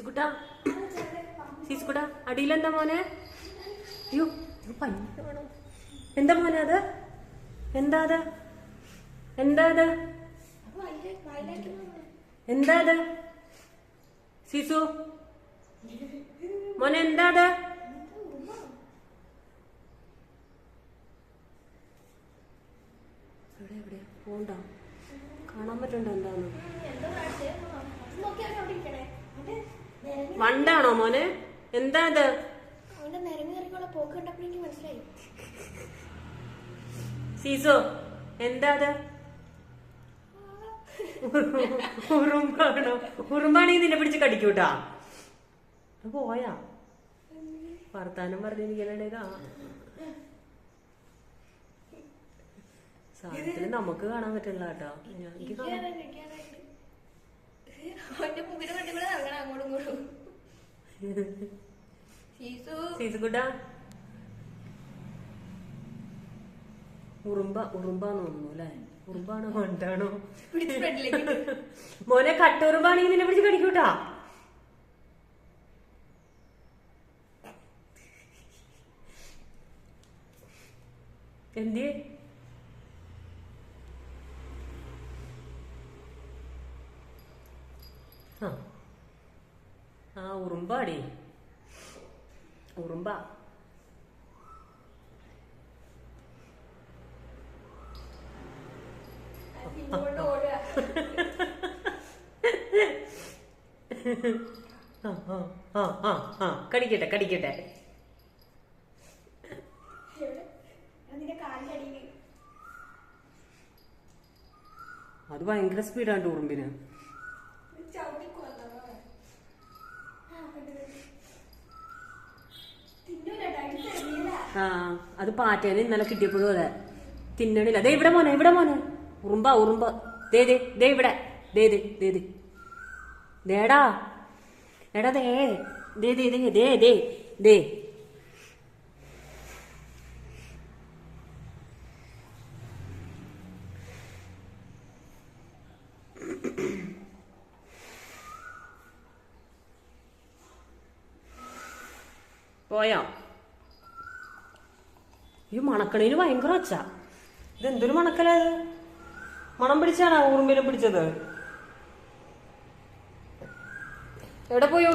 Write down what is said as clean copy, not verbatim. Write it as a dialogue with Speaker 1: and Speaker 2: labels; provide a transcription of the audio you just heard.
Speaker 1: സീസുക്കുട്ടാ സീസുക്കുട്ടാ അടിയിലെന്താ മോനെ? അയ്യോ പഞ്ഞി വേണോ? എന്താ മോനെ അത്? എന്താ അത്? എന്താ അത്? എന്താ അത്? സീസു മോനെ എന്താ അത്? എവിടെ എവിടെയാ പോണ്ട? കാണാൻ പറ്റണ്ട എന്താന്ന്? വണ്ടാണോ മോനെ? എന്താ അത്? സീസു എന്താ അത്? ഉറുമ്പാണോ? ഉറുമ്പാണെങ്കിൽ നിന്നെ പിടിച്ച് കടിക്കൂട്ടാ. പോയാ വർത്താനം പറഞ്ഞിരിക്കണേതാ സാധനത്തിന് നമുക്ക് കാണാൻ പറ്റില്ല കേട്ടോ. സീസുക്കുട്ടാ ഉറുമ്പാന്ന് തോന്നുന്നു അല്ലെ? ഉറുമ്പാണോ വണ്ടാണോ? മോനെ കട്ടുറുമ്പാണെങ്കിൽ നിന്നെ പിടിച്ച് കടിക്കൂട്ടാ. എന്തിയെ? ആ ഉറുമ്പാടി ഉറുമ്പ. കടിക്കട്ടെ കടിക്കട്ടെ. അത് ഭയങ്കര സ്പീഡാണ് ഉറുമ്പിന്. ആ അത് പാറ്റേനെ ഇന്നലെ കിട്ടിയപ്പോഴും അതെ തിന്നണില്ല. ദേ ഇവിടെ മോനെ, ഇവിടെ മോനെ ഉറുമ്പ ഉറുമ്പ. ദേ ദേ ദേ ഇവിടെ ദേ ദേ ദേ ദേ ദേടാ എടാ ദേ ദേ ദേ ദേ ദേ ദേ ദേ. പോയോ? ഈ മണക്കണേന് ഭയങ്കര ഒച്ച. ഇതെന്തൊരു മണക്കലാ? മണം പിടിച്ചാണോ ഉറുമ്പിനെ പിടിച്ചത്? എവിടെ പോയി?